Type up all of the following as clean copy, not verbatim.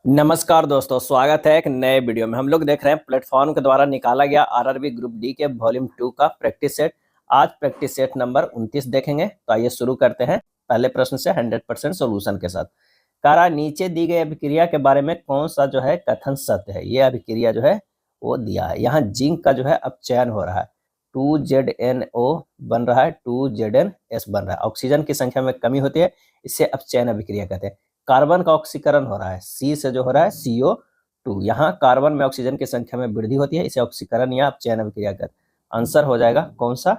नमस्कार दोस्तों, स्वागत है एक नए वीडियो में। हम लोग देख रहे हैं प्लेटफॉर्म के द्वारा निकाला गया आरआरबी ग्रुप डी के वॉल्यूम 2 का प्रैक्टिस सेट। आज प्रैक्टिस सेट नंबर 29 देखेंगे। तो आइए शुरू करते हैं पहले प्रश्न से 100% सॉल्यूशन के साथ। कह रहा नीचे दी गई अभिक्रिया के बारे में कौन सा जो है कथन सत्य है। ये अभिक्रिया जो है वो दिया है। यहाँ जिंक का जो है अब चयन हो रहा है, 2ZnO बन रहा है, 2ZnS बन रहा है। ऑक्सीजन की संख्या में कमी होती है, इससे अपचयन अभिक्रिया कहते हैं। कार्बन का ऑक्सीकरण हो रहा है, C से जो हो रहा है CO2। यहाँ कार्बन में ऑक्सीजन की संख्या में वृद्धि होती है, इसे ऑक्सीकरण या अपचयन अभिक्रिया कहते हैं। आंसर हो जाएगा कौन सा,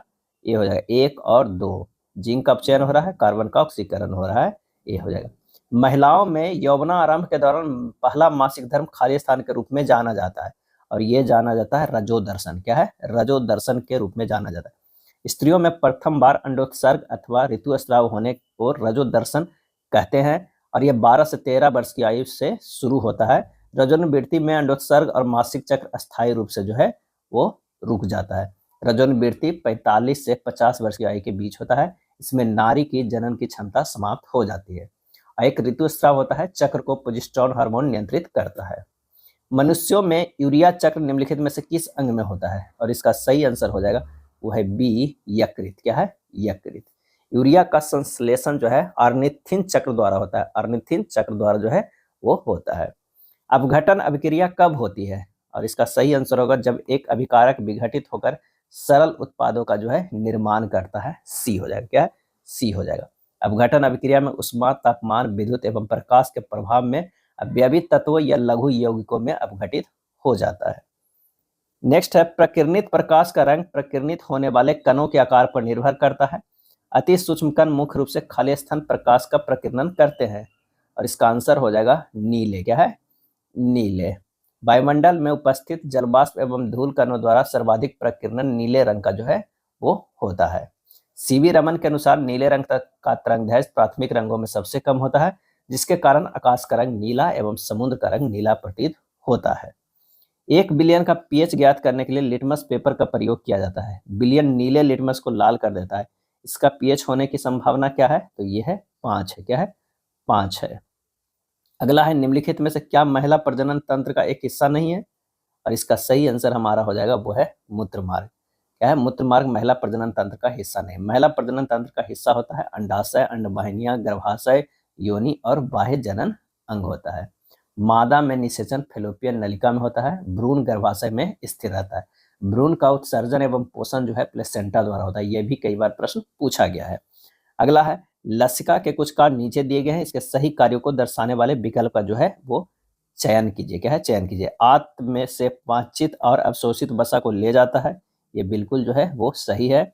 ये हो जाएगा 1 और 2। जिंक का अपचयन हो रहा है, कार्बन का ऑक्सीकरण हो रहा है, ये हो जाएगा। महिलाओं में यौवनारंभ के दौरान पहला मासिक धर्म खाली स्थान के रूप में जाना जाता है, और ये जाना जाता है रजोदर्शन। क्या है, रजोदर्शन के रूप में जाना जाता है। स्त्रियों में प्रथम बार अंडोत्सर्ग अथवा ऋतुस्राव होने को रजोदर्शन कहते हैं, और ये 12 से 13 वर्ष की आयु से शुरू होता है। रजोनिवृत्ति में अंडोत्सर्ग और मासिक चक्र अस्थायी रूप से जो है वो रुक जाता है। रजोनिवृत्ति 45 से 50 वर्ष की आयु के बीच होता है। इसमें नारी की जनन की क्षमता समाप्त हो जाती है। एक ऋतुस्राव होता है, चक्र को प्रोजेस्टेरोन हार्मोन नियंत्रित करता है। मनुष्यों में यूरिया चक्र निम्नलिखित में से किस अंग में होता है, और इसका सही आंसर हो जाएगा वो है बी, यकृत। क्या है, यकृत। यूरिया का संश्लेषण जो है ऑर्निथिन चक्र द्वारा होता है, ऑर्निथिन चक्र द्वारा जो है वो होता है। अपघटन अभिक्रिया कब होती है, और इसका सही आंसर होगा जब एक अभिकारक विघटित होकर सरल उत्पादों का जो है निर्माण करता है। सी हो जाएगा। क्या है, सी हो जाएगा। अपघटन अभिक्रिया में उष्मा, तापमान, विद्युत एवं प्रकाश के प्रभाव में अवयवी तत्वों या लघु यौगिकों में अपघटित हो जाता है। नेक्स्ट है प्रकीर्णित प्रकाश का रंग प्रकीर्णित होने वाले कणों के आकार पर निर्भर करता है। अति सूक्ष्म कण मुख्य रूप से खाली स्थान प्रकाश का प्रकीर्णन करते हैं, और इसका आंसर हो जाएगा नीले। क्या है, नीले। वायुमंडल में उपस्थित जलवाष्प एवं धूल कणों द्वारा सर्वाधिक प्रकीर्णन नीले रंग का जो है वो होता है। सीवी रमन के अनुसार नीले रंग का तरंगदैर्घ्य प्राथमिक रंगों में सबसे कम होता है, जिसके कारण आकाश का रंग नीला एवं समुद्र का रंग नीला प्रतीत होता है। 1 बिलियन का पीएच ज्ञात करने के लिए लिटमस पेपर का प्रयोग किया जाता है। बिलियन नीले लिटमस को लाल कर देता है। इसका पीएच होने की संभावना क्या है, तो ये है 5 है। क्या है, 5 है। अगला है निम्नलिखित में से क्या महिला प्रजनन तंत्र का एक हिस्सा नहीं है, और इसका सही आंसर हमारा हो जाएगा वो है मूत्र मार्ग। क्या है, मूत्र मार्ग महिला प्रजनन तंत्र का हिस्सा नहीं। महिला प्रजनन तंत्र का हिस्सा होता है अंडाशय, अंडवाहिनियां, गर्भाशय, योनि और बाह्य जनन अंग होता है। मादा में निषेचन फैलोपियन नलिका में होता है। भ्रूण गर्भाशय में स्थिर रहता है। भ्रूण का उत्सर्जन एवं पोषण जो है प्लेसेंटा द्वारा होता है। यह भी कई बार प्रश्न पूछा गया है। अगला है लसिका के कुछ कार्य नीचे दिए गए हैं, इसके सही कार्यों को दर्शाने वाले विकल्प का जो है वो चयन कीजिए। क्या है, चयन कीजिए। आंत में से वांछित और अवशोषित वसा को ले जाता है, ये बिल्कुल जो है वो सही है।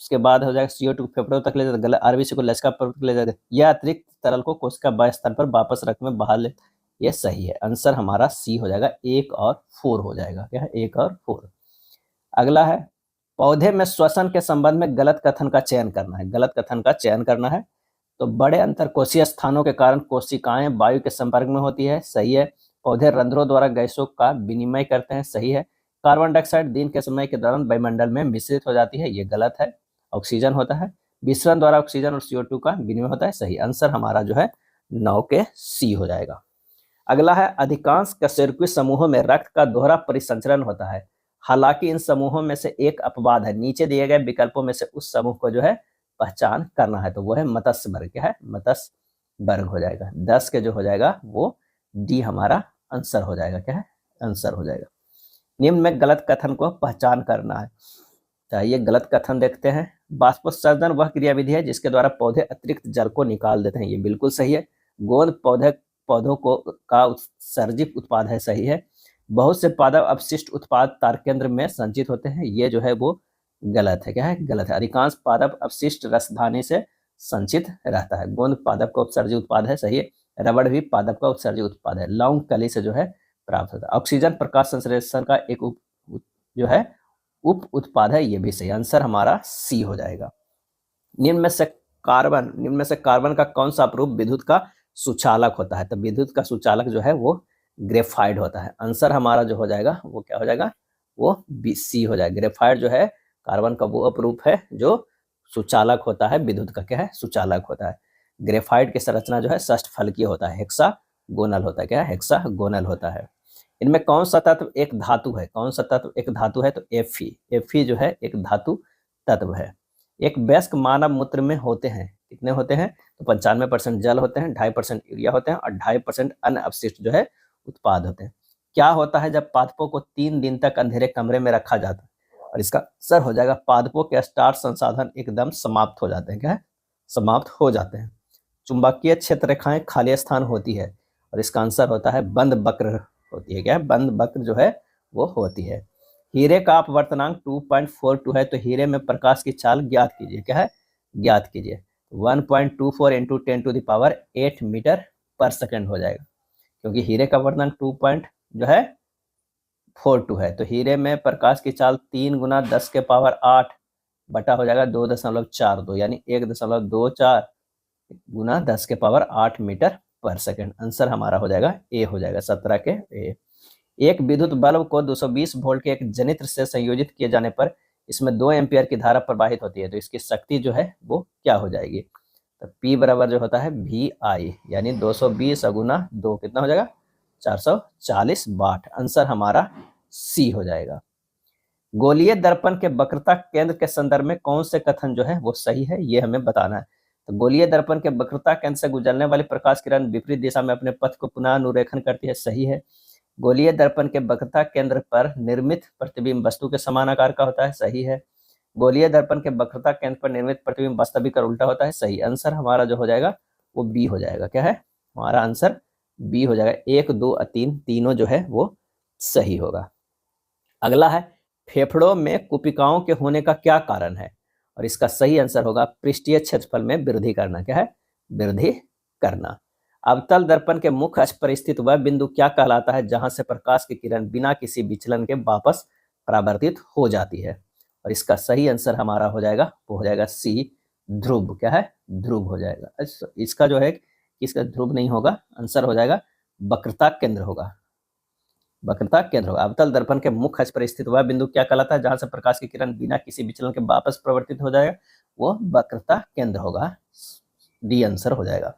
उसके बाद हो जाएगा CO2 फेफड़ों तक ले जाता है, आरबीसी को लसिका पर ले जाता है। यह अतिरिक्त तरल को कोशिका बाह्य स्थान पर वापस रक्त में बहा ले, ये सही है। आंसर हमारा सी हो जाएगा, 1 और 4 हो जाएगा। क्या है, 1 और 4। अगला है पौधे में श्वसन के संबंध में गलत कथन का चयन करना है। गलत कथन का चयन करना है तो बड़े अंतरकोशीय स्थानों के कारण कोशिकाएं वायु के संपर्क में होती है, सही है। पौधे रंध्रों द्वारा गैसों का विनिमय करते हैं, सही है। कार्बन डाइऑक्साइड दिन के समय के दौरान वायुमंडल में मिश्रित हो जाती है, ये गलत है। ऑक्सीजन होता है। विसरण द्वारा ऑक्सीजन और CO2 का विनिमय होता है, सही। आंसर हमारा जो है 9 के सी हो जाएगा। अगला है अधिकांश कशेरुकी समूहों में रक्त का दोहरा परिसंचरण होता है, हालांकि इन समूहों में से एक अपवाद है। नीचे दिए गए विकल्पों में से उस समूह को जो है पहचान करना है, तो वो है मत्स्य वर्ग। क्या है, मत्स्य वर्ग हो जाएगा। 10 के जो हो जाएगा वो डी हमारा आंसर हो जाएगा। क्या है, आंसर हो जाएगा। निम्न में गलत कथन को पहचान करना है। चाहिए गलत कथन देखते हैं। बाष्पोत्सर्जन वह क्रियाविधि है जिसके द्वारा पौधे अतिरिक्त जल को निकाल देते हैं, ये बिल्कुल सही है। गोंद पौधों को का उत्सर्जित उत्पाद है, सही है। बहुत से पादप अपशिष्ट उत्पाद तारकेंद्र में संचित होते हैं, ये जो है वो गलत है। क्या है, गलत है। अधिकांश पादप अपशिष्ट रसधानी से संचित रहता है। गोंद पादप का उत्सर्जित उत्पाद है, सही है। रबड़ भी पादप का उत्सर्जित उत्पाद है। लौंग कली से जो है प्राप्त होता है। ऑक्सीजन प्रकाश संश्लेषण का एक जो है उप उत्पाद है, ये भी सही। आंसर हमारा सी हो जाएगा। निम्न में से कार्बन का कौन सा अपरूप विद्युत का सुचालक होता है, तो विद्युत का सुचालक जो है वो ग्रेफाइट होता है। आंसर हमारा जो हो जाएगा वो क्या हो जाएगा, वो सी हो जाएगा। ग्रेफाइट जो है कार्बन का वो अपरूप है जो सुचालक होता है, विद्युत का क्या है, सुचालक होता है। ग्रेफाइट की संरचना जो है षष्ठफलकीय होता है, हेक्सा गोनल होता है। क्या है? हेक्सागोनल होता है। इनमें कौन सा तत्व एक धातु है? कौन सा तत्व एक धातु है? तो Fe जो है एक धातु तत्व है। एक वयस्क मानव मूत्र में होते हैं, कितने होते हैं? तो 95% जल होते हैं, 2.5% यूरिया होते हैं और 2.5% अन्य अपशिष्ट जो है उत्पाद होते हैं। क्या होता है जब पादपों को 3 दिन तक अंधेरे कमरे में रखा जाता है? और इसका असर हो जाएगा, पादपों के स्टार्च संसाधन एकदम समाप्त हो जाते हैं। क्या है? समाप्त हो जाते हैं। चुंबकीय क्षेत्र रेखाएं खाली स्थान होती है और इसका आंसर होता है बंद वक्र होती है। क्या है? बंद वक्र जो है वो होती है। हीरे का अपवर्तनांक 2.42 है, तो हीरे में प्रकाश की चाल ज्ञात कीजिए। क्या है? ज्ञात कीजिए। 1.24 इंटू 10⁸ मीटर पर सेकेंड हो जाएगा, क्योंकि हीरे का अपवर्तनांक 2.42 है, तो हीरे में प्रकाश की चाल 3 गुना 10⁸ बटा हो जाएगा 2.42, यानी 1.24 गुना 10⁸ मीटर पर सेकेंड। आंसर हमारा हो जाएगा ए, हो जाएगा 17 के ए। एक विद्युत बल्ब को 220 वोल्ट के एक जनित्र से संयोजित किए जाने पर इसमें 2 एम्पियर की धारा प्रवाहित होती है, तो इसकी शक्ति जो है वो क्या हो जाएगी? तो P बराबर जो होता है VI, यानी 220 गुना 2 कितना हो जाएगा? 440 वाट। आंसर हमारा सी हो जाएगा। गोलीय दर्पण के वक्रता केंद्र के संदर्भ में कौन से कथन जो है वो सही है, ये हमें बताना है। तो गोलीय दर्पण के वक्रता केंद्र से गुजरने वाली प्रकाश किरण विपरीत दिशा में अपने पथ को पुनः अनुरेखन करती है, सही है। गोलीय दर्पण के वक्रता केंद्र पर निर्मित प्रतिबिंब वस्तु के समान आकार का होता है, सही है। गोलीय दर्पण के वक्रता केंद्र पर निर्मित प्रतिबिंब वास्तविक और उल्टा होता है, सही। आंसर हमारा जो हो जाएगा वो बी हो जाएगा। क्या है? हमारा आंसर बी हो जाएगा। 1, 2 और 3 तीनों जो है वो सही होगा। अगला है, फेफड़ों में कुपिकाओं के होने का क्या कारण है? और इसका सही आंसर होगा पृष्ठीय क्षेत्रफल में वृद्धि करना। क्या है? वृद्धि करना। अवतल दर्पण के मुख्य अक्ष पर स्थित वह बिंदु क्या कहलाता है जहां से प्रकाश की किरण बिना किसी विचलन के वापस परावर्तित हो जाती है? और इसका सही आंसर हमारा हो जाएगा वो हो जाएगा सी, ध्रुव। क्या है? ध्रुव हो जाएगा। इसका जो है इसका ध्रुव नहीं होगा, आंसर हो जाएगा वक्रता केंद्र होगा। वक्रता केंद्र होगा। अवतल दर्पण के मुख्य अक्ष पर स्थित वह बिंदु क्या कहलाता है जहां से प्रकाश की किरण बिना किसी विचलन के वापस प्रवर्तित हो जाएगा? वो वक्रता केंद्र होगा। डी आंसर हो जाएगा।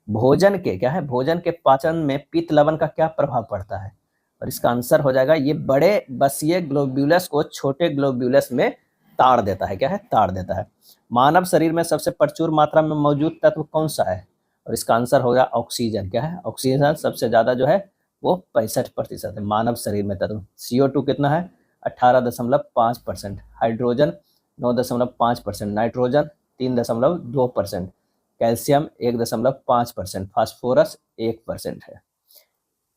भोजन के क्या है? भोजन के पाचन में पित्त लवण का क्या प्रभाव पड़ता है? और इसका आंसर हो जाएगा ये बड़े बसीय ग्लोब्यूलस को छोटे ग्लोब्यूलस में ताड़ देता है। क्या है? ताड़ देता है। मानव शरीर में सबसे प्रचुर मात्रा में मौजूद तत्व कौन सा है? और इसका आंसर होगा ऑक्सीजन। क्या है? ऑक्सीजन सबसे ज्यादा जो है वो 65% है मानव शरीर में तत्व। CO2 कितना है? 18.5%, हाइड्रोजन 9.5%, नाइट्रोजन 3.2%, कैल्शियम 1.5%, फास्फोरस 1% है।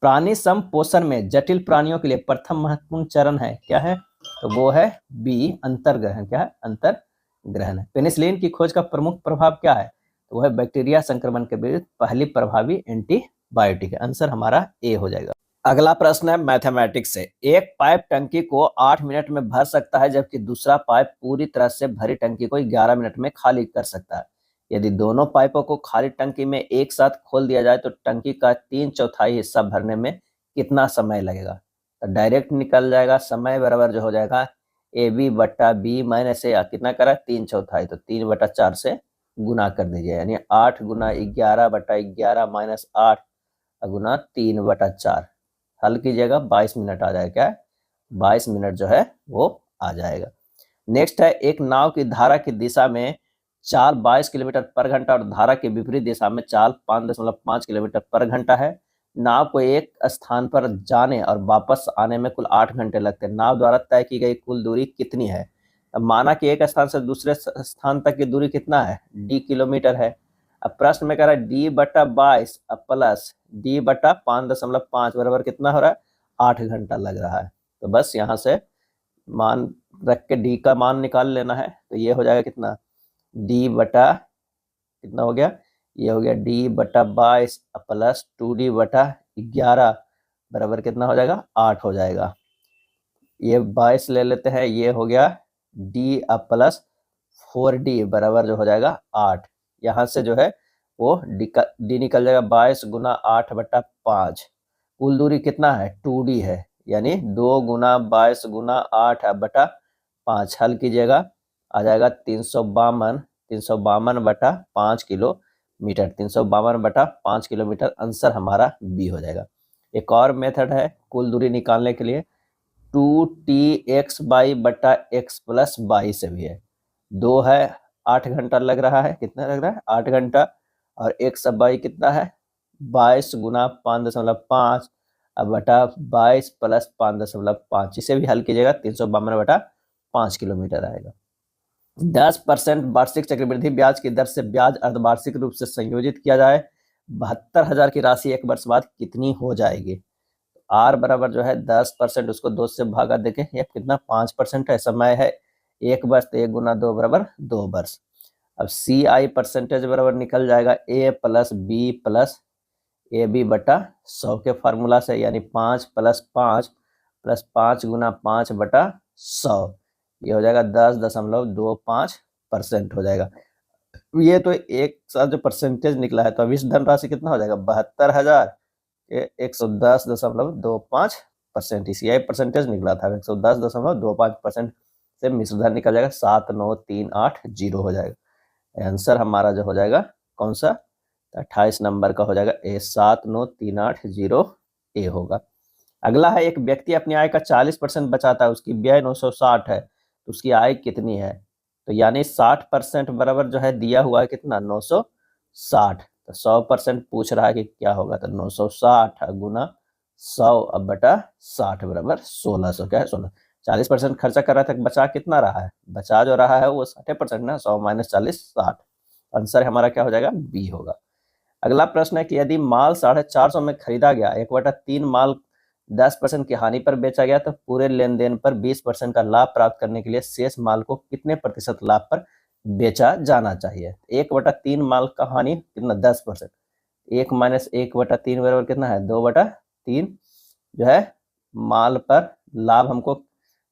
प्राणी संपोषण में जटिल प्राणियों के लिए प्रथम महत्वपूर्ण चरण है, क्या है? तो वो है बी, अंतर्ग्रहण। क्या है? अंतर्ग्रहण। पेनिसिलिन की खोज का प्रमुख प्रभाव क्या है? तो वह बैक्टीरिया संक्रमण के विरुद्ध पहली प्रभावी एंटीबायोटिक है। आंसर हमारा ए हो जाएगा। अगला प्रश्न है मैथमेटिक्स से। एक पाइप टंकी को 8 मिनट में भर सकता है, जबकि दूसरा पाइप पूरी तरह से भरी टंकी को 11 मिनट में खाली कर सकता है। यदि दोनों पाइपों को खाली टंकी में एक साथ खोल दिया जाए तो टंकी का 3/4 हिस्सा भरने में कितना समय लगेगा? तो डायरेक्ट निकल जाएगा, समय बराबर जो हो जाएगा AB बट्टा B माइनस ए, कितना करा? 3/4, तो 3/4 से गुना कर दीजिए, यानी 8 गुना 11 बटा 11 माइनस 8 गुना 3/4। हल कीजिएगा, 22 मिनट आ जाएगा। क्या? 22 मिनट जो है वो आ जाएगा। नेक्स्ट है, एक नाव की धारा की दिशा में चाल 22 किलोमीटर पर घंटा और धारा के विपरीत दिशा में चाल 5.5 किलोमीटर पर घंटा है। नाव को एक स्थान पर जाने और वापस आने में कुल 8 घंटे लगते हैं। नाव द्वारा तय की गई कुल दूरी कितनी है? अब माना कि एक स्थान से दूसरे स्थान तक की दूरी कितना है? D किलोमीटर है। अब प्रश्न में कह रहा है D/22 प्लस D/5.5 बराबर कितना हो रहा है? 8 घंटा लग रहा है। तो बस यहाँ से मान रख के D का मान निकाल लेना है। तो ये हो जाएगा कितना? D बटा कितना हो गया? ये हो गया D/22 प्लस 2D/11 बराबर कितना हो जाएगा? 8 हो जाएगा। ये 22 ले लेते हैं, ये हो गया D प्लस 4D बराबर जो हो जाएगा 8। यहाँ से जो है वो D निकल जाएगा 22 गुना 8/5। कुल दूरी कितना है? 2D है, यानी 2 गुना 22 गुना 8/5। हल कीजिएगा, आ जाएगा 352 बटा 5 किलो मीटर, 352/5 किलोमीटर। आंसर हमारा बी हो जाएगा। एक और मेथड है कुल दूरी निकालने के लिए, 2tx/x+22 से भी है। 2 है 8 घंटा लग रहा है, कितना लग रहा है 8 घंटा, और x/y कितना है 22 गुना 5.5 अब बटा 22 प्लस 5.5, इसे भी हल कीजिएगा 352/5 किलोमीटर आएगा। 10% वार्षिक चक्रवृद्धि ब्याज की दर से ब्याज अर्धवार्षिक रूप से संयोजित किया जाए, 72,000 की राशि 1 वर्ष बाद कितनी हो जाएगी। आर बराबर जो है 10%, उसको 2 से भागा देखें, ये कितना 5% है। समय है 1 वर्ष, तो 1 गुना 2 बराबर 2 वर्ष। अब सी आई परसेंटेज बराबर निकल जाएगा A plus B plus A B बटा 100 के फार्मूला से, यानी 5 प्लस 5 प्लस 5 गुना 5 बटा 100, ये हो जाएगा 10.25% हो जाएगा। ये तो एक साथ जो परसेंटेज निकला है, तो अब इस धनराशि कितना हो जाएगा 72,000 110.25%, इसी परसेंटेज निकला था 110.25% से मिश्र धन निकल जाएगा 79380 हो जाएगा। आंसर हमारा जो हो जाएगा कौन सा 28 नंबर का हो जाएगा ए, 79380 ए होगा। अगला है एक व्यक्ति अपनी आय का 40% बचाता है, उसकी व्यय 960 है, तो उसकी आय कितनी है। तो यानी 60% बराबर जो है दिया हुआ है कितना 960, तो 100% पूछ रहा है कि क्या होगा, तो 960 गुना 100 अब बटा 60 बराबर 1600, क्या है 16। 40% खर्चा कर रहा था, बचा कितना रहा है, बचा जो रहा है वो 60% ना, 100 माइनस 40 60। आंसर हमारा क्या हो जाएगा बी होगा। अगला प्रश्न है कि यदि माल 450 में खरीदा गया, 1/3 माल 10% की हानि पर बेचा गया, तो पूरे लेन देन पर 20% का लाभ प्राप्त करने के लिए शेष माल को कितने प्रतिशत लाभ पर बेचा जाना चाहिए। 1/3 माल का हानि कितना 10%, 1 माइनस 1/3 बराबर कितना है 2/3, जो है माल पर लाभ हमको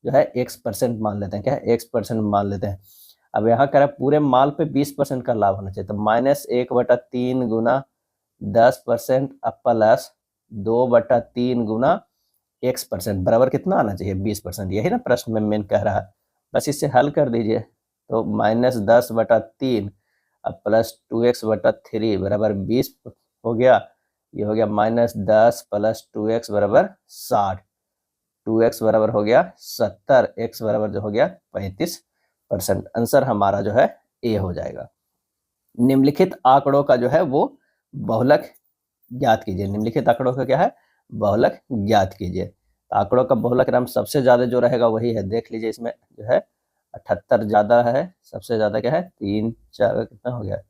जो है x% मान लेते हैं, क्या है x% मान लेते हैं। अब यहाँ कह रहा है पूरे माल पे 20% का लाभ होना चाहिए, तो -1/3 गुना 10% अब प्लस 2/3 गुना x% बराबर कितना आना चाहिए 20%, यही ना प्रश्न में मेन कह रहा है। बस इसे हल कर दीजिए, तो -10/3 अब प्लस 2x/3 बराबर 20 हो गया, ये हो गया -10 प्लस 2x बराबर 60, 2x बराबर हो गया 70, x बराबर जो हो गया 35%। आंसर हमारा जो है ए हो जाएगा। निम्नलिखित आंकड़ों का जो है वो बहुलक ज्ञात कीजिए। निम्नलिखित आंकड़ों का क्या है बहुलक ज्ञात कीजिए। आंकड़ों का बहुलक क्रम सबसे ज्यादा जो रहेगा वही है, देख लीजिए इसमें जो है 78 ज्यादा है, सबसे ज्यादा क्या है 3 4 कितना हो गया,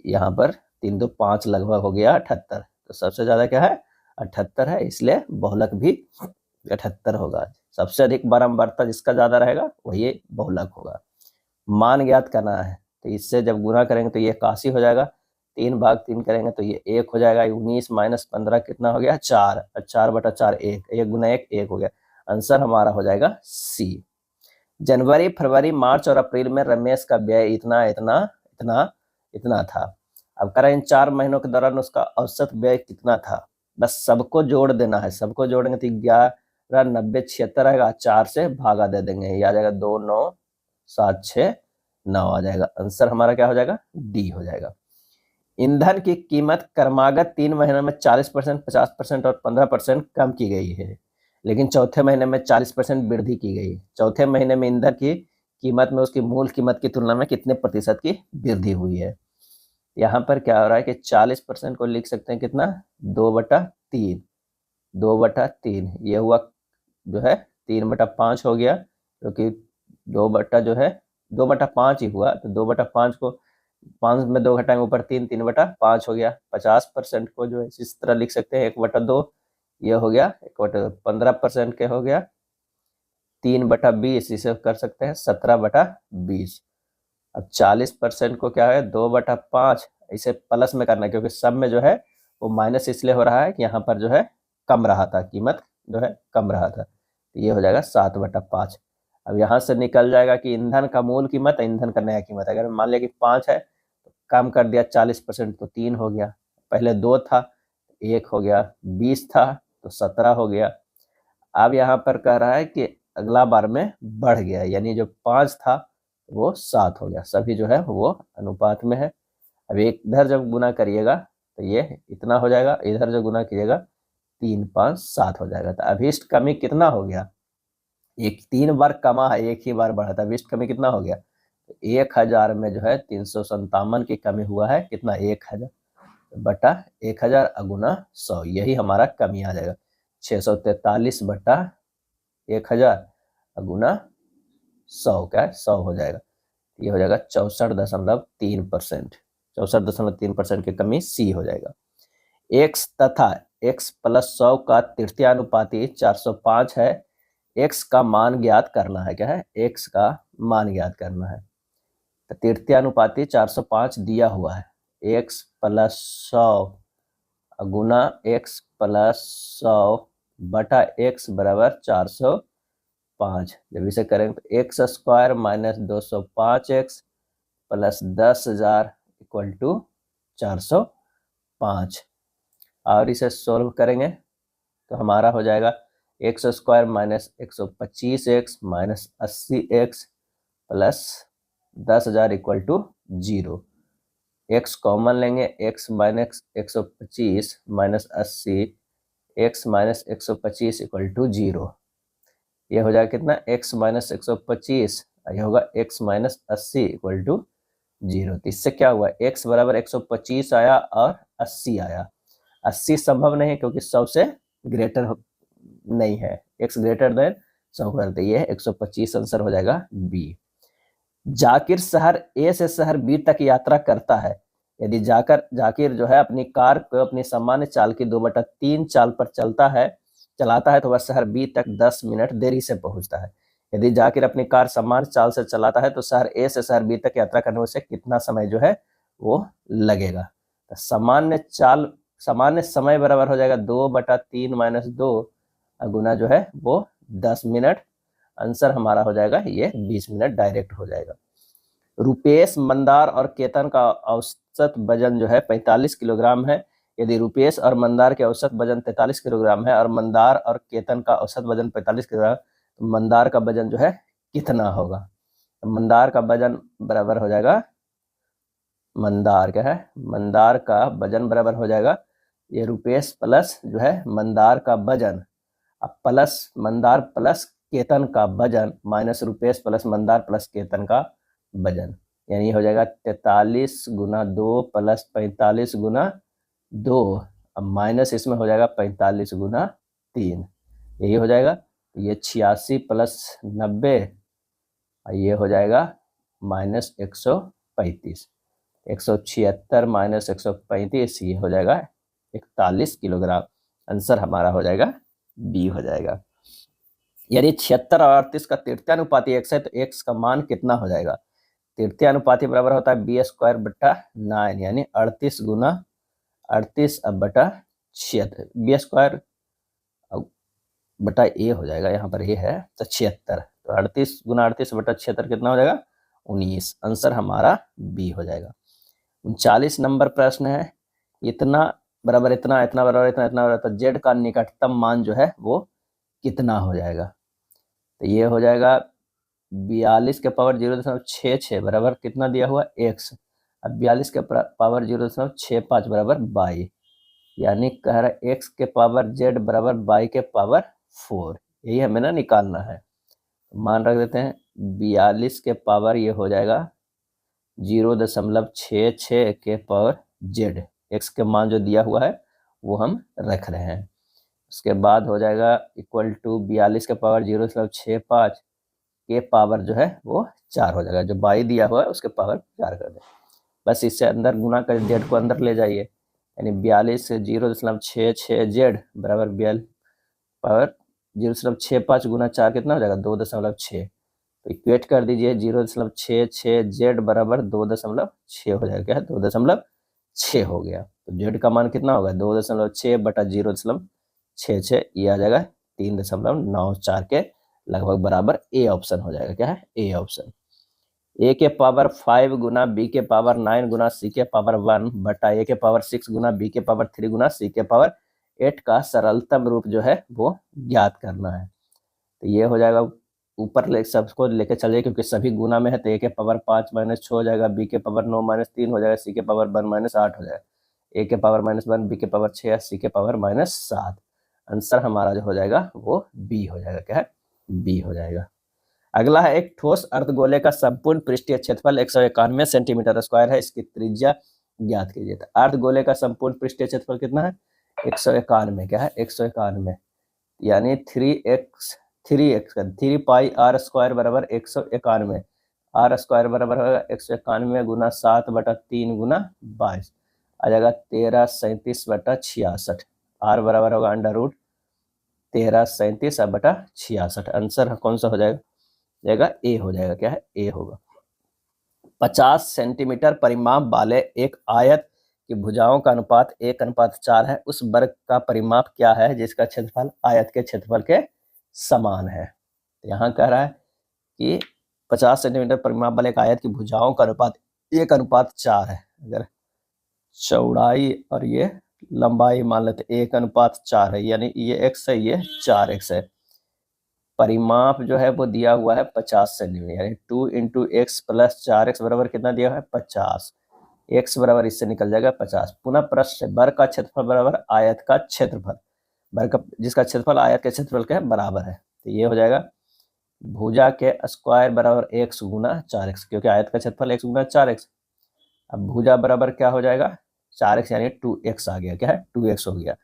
यहाँ पर 3 2 5 लगभग हो गया 78, तो सबसे ज्यादा क्या है 78 है, इसलिए बहुलक भी 78 होगा। सबसे अधिक बारंबारता जिसका ज्यादा रहेगा वही बहुलक होगा। मान ज्ञात करना है, तो इससे जब गुना करेंगे तो ये 81 हो जाएगा, 3/3 करेंगे तो ये 1 हो जाएगा, 19 माइनस 15 कितना हो गया 4, 4/4 1, 1 गुना 1 1 हो गया। आंसर हमारा हो जाएगा सी। जनवरी फरवरी मार्च और अप्रैल में रमेश का व्यय इतना इतना इतना इतना था। अब कह रहे इन 4 महीनों के दौरान उसका औसत व्यय कितना था। बस सबको जोड़ देना है, सबको जोड़ेंगे तो 11 90 76 आएगा, 4 से भागा दे देंगे, ये आ जाएगा 2 9 7 6 9 आ जाएगा। आंसर हमारा क्या हो जाएगा डी हो जाएगा। ईंधन की कीमत क्रमागत 3 महीनों में 40%, 50% और 15% कम की गई है, लेकिन चौथे महीने में 40% वृद्धि की गई। चौथे महीने में ईंधन की कीमत में उसकी मूल कीमत की तुलना में कितने प्रतिशत की वृद्धि हुई है। यहाँ पर क्या हो रहा है कि 40% को लिख सकते हैं कितना 2/3, 2/3 ये हुआ जो है 3/5 हो गया, क्योंकि 2/5 ही हुआ, तो 2/5 को 5 में 2 घटाएंगे ऊपर 3, 3/5 हो गया। 50% को जो है इस तरह लिख सकते हैं 1/2, ये हो गया 15% के हो गया 3/20, इसे कर सकते हैं 17/20। अब 40% को क्या है 2/5, इसे प्लस में करना है, क्योंकि सब में जो है वो माइनस इसलिए हो रहा है कि यहाँ पर जो है कम रहा था, कीमत जो है कम रहा था, तो ये हो जाएगा 7/5। अब यहाँ से निकल जाएगा कि ईंधन का मूल कीमत, ईंधन का नया कीमत, अगर मान लिया कि 5 है तो कम कर दिया 40% तो 3 हो गया, पहले 2 था 1 हो गया, 20 था तो 17 हो गया। अब यहाँ पर कह रहा है कि अगला बार में बढ़ गया, यानी जो 5 था वो 7 हो गया, सभी जो है वो अनुपात में है। अब एक इधर जब गुना करिएगा तो ये इतना हो जाएगा, इधर जो गुना कीजिएगा 3 5 7 हो जाएगा। तो अभीष्ट कमी कितना हो गया, एक 3 बार कमा है, एक ही बार बढ़ा था, अभीष्ट कमी कितना हो गया, 1000 में जो है 357 की कमी हुआ है, कितना 1000 बटा 1000 अगुना 100, यही हमारा कमी आ जाएगा। 643 बटा 1000 अगुना 100 क्या है 100 हो जाएगा। ये हो जाएगा 64.3%, 64.3% की कमी सी हो जाएगा। x तथा x प्लस 100 का तृतीयानुपाती 405 है, x का मान ज्ञात करना है। क्या है, x का मान ज्ञात करना है। तो तृतीयानुपाती 405 दिया हुआ है, x प्लस 100 गुना x प्लस 100 बटा x बराबर 405। जब इसे करेंगे तो x square minus 205x plus 10,000 equal to 405। और इसे सोल्व करेंगे तो हमारा हो जाएगा x square minus 125x minus 80x plus 10,000 equal to 0। x common लेंगे, x minus 125 minus 80, x minus 125 equal to 0। ये हो जाएगा कितना, x माइनस 125, ये होगा x माइनस 80 इक्वल टू 0। तो इससे क्या हुआ, x बराबर 125 आया और 80 आया। 80 संभव नहीं है क्योंकि 100 से ग्रेटर नहीं है, x ग्रेटर देन 100 करते, ये 125 आंसर हो जाएगा बी। जाकिर शहर ए से शहर बी तक यात्रा करता है। यदि जाकिर जो है अपनी कार को अपनी सामान्य चाल की 2/3 चाल पर चलाता है तो वह शहर बी तक 10 मिनट देरी से पहुंचता है। यदि जाकिर अपनी कार सामान्य चाल से चलाता है तो शहर ए से शहर बी तक यात्रा करने में उसे कितना समय जो है वो लगेगा। तो सामान्य समय बराबर हो जाएगा 2/3 माइनस 2 गुना जो है वो 10 मिनट। आंसर हमारा हो जाएगा ये 20 मिनट डायरेक्ट हो जाएगा। रुपेश, मंदार और केतन का औसत वजन जो है 45 किलोग्राम है। यदि रुपेश और मंदार के औसत वजन 43 किलोग्राम है और मंदार और केतन का औसत वजन 45 किलोग्राम, तो मंदार का वजन जो है कितना होगा। तो मंदार का वजन बराबर हो जाएगा, मंदार क्या है, मंदार का वजन बराबर हो जाएगा ये रुपेश प्लस जो है मंदार का वजन, अब प्लस मंदार प्लस केतन का वजन minus Rupesh plus Mandar plus Ketan का वजन, यानी हो जाएगा 43 गुना 2 प्लस 45 गुना 2, अब माइनस इसमें हो जाएगा 45 गुना 3, यही हो जाएगा। ये 86 प्लस 90, ये हो जाएगा माइनस 135, 176 माइनस 135, ये हो जाएगा 41 किलोग्राम। आंसर हमारा हो जाएगा बी हो जाएगा। यदि 76 और 38 का तृतीयानुपाती x है तो x का मान कितना हो जाएगा। तृतीयानुपाती बराबर होता है बी स्क्वायर बटा 9, यानी 38 गुना 38 अब बटा 76, बी स्क्वायर बटा ए हो जाएगा, यहाँ पर ए है तो 76, तो 38 गुना 38 बटा 76 कितना हो जाएगा 19। आंसर हमारा बी हो जाएगा। 39 नंबर प्रश्न है, इतना बराबर इतना, इतना बराबर इतना, इतना बराबर, तो जेड का निकटतम मान जो है वो कितना हो जाएगा। तो ये हो जाएगा 42 के पावर 0.66 बराबर कितना दिया हुआ x, अब 42 के पावर 0.65 बराबर 22, यानी कह रहा x के पावर z बराबर 22 के पावर 4, यही हमें ना निकालना है। मान रख देते हैं 42 के पावर ये हो जाएगा 0.66 के पावर z, x के मान जो दिया हुआ है वो हम रख रहे हैं। उसके बाद हो जाएगा इक्वल टू 42 के पावर 0.65 के पावर जो है वो 4 हो जाएगा, जो 22 दिया हुआ है उसके पावर 4 कर दें, बस इससे अंदर गुना कर जेड को अंदर ले जाइए, यानी 42 से 0.66 जेड बराबर 42 पावर 0.65 गुना 4 कितना हो जाएगा 2.6, तो इक्वेट कर दीजिए 0.66 जेड बराबर 2.6 हो जाएगा, क्या 2.6 हो गया। तो जेड का मान कितना होगा 2.6 बटा 0.66, ये आ जाएगा 3.94 के लगभग बराबर ए ऑप्शन हो जाएगा। क्या है ए ऑप्शन। ए के पावर 5 गुना बी के पावर 9 गुना सी के पावर 1 बटा ए के पावर 6 गुना बी के पावर 3 गुना सी के पावर 8 का सरलतम रूप जो है वो ज्ञात करना है। तो ये हो जाएगा ऊपर सबको लेके चलिए, क्योंकि सभी गुना में है, तो a के पावर 5 माइनस 6 हो जाएगा, b के पावर 9 माइनस 3 हो जाएगा, c के पावर 1 माइनस 8 हो जाएगा, a के पावर माइनस 1, b के पावर 6, c के पावर माइनस 7। आंसर हमारा जो हो जाएगा वो b हो जाएगा। क्या है? b हो जाएगा। अगला है, एक ठोस अर्धगोले का संपूर्ण पृष्ठीय क्षेत्रफल 191 सेंटीमीटर स्क्वायर है, इसकी त्रिज्या ज्ञात कीजिए। तो अर्धगोले का संपूर्ण पृष्ठीय क्षेत्रफल कितना है? 191। क्या है? 191, यानी 3 पाई आर स्क्वायर बराबर 191। आर स्क्वायर बराबर होगा 191 गुना 7/3 गुना 22, आ जाएगा 1337/66। आर बराबर होगा अंडर रूट 1337/66। आंसर कौन सा हो जाएगा? ए हो जाएगा। क्या है? ए होगा। 50 सेंटीमीटर परिमाप वाले एक आयत की भुजाओं का अनुपात 1:4 है, उस वर्ग का परिमाप क्या है जिसका क्षेत्रफल आयत के क्षेत्रफल के समान है? यहाँ कह रहा है कि 50 सेंटीमीटर परिमाप वाले एक आयत की भुजाओं का अनुपात 1:4 है। अगर चौड़ाई और ये लंबाई मान लेते 1:4 है, यानी ये x है, ये 4x है। परिमाप जो है वो दिया हुआ है 50 सेंटीमीटर, यानी 2 इंटू एक्स प्लस 4x बराबर कितना दिया है? 50। x बराबर इससे निकल जाएगा 50। पुनः प्रश्न, वर्ग का क्षेत्रफल बराबर आयत का क्षेत्रफल, वर्ग का जिसका क्षेत्रफल आयत के क्षेत्रफल के बराबर है, तो ये हो जाएगा भुजा के स्क्वायर बराबर x गुना 4x, क्योंकि आयत का क्षेत्रफल x गुना 4x। अब भुजा बराबर क्या हो जाएगा? 4x, यानी 2x आ गया। क्या है? 2x हो गया,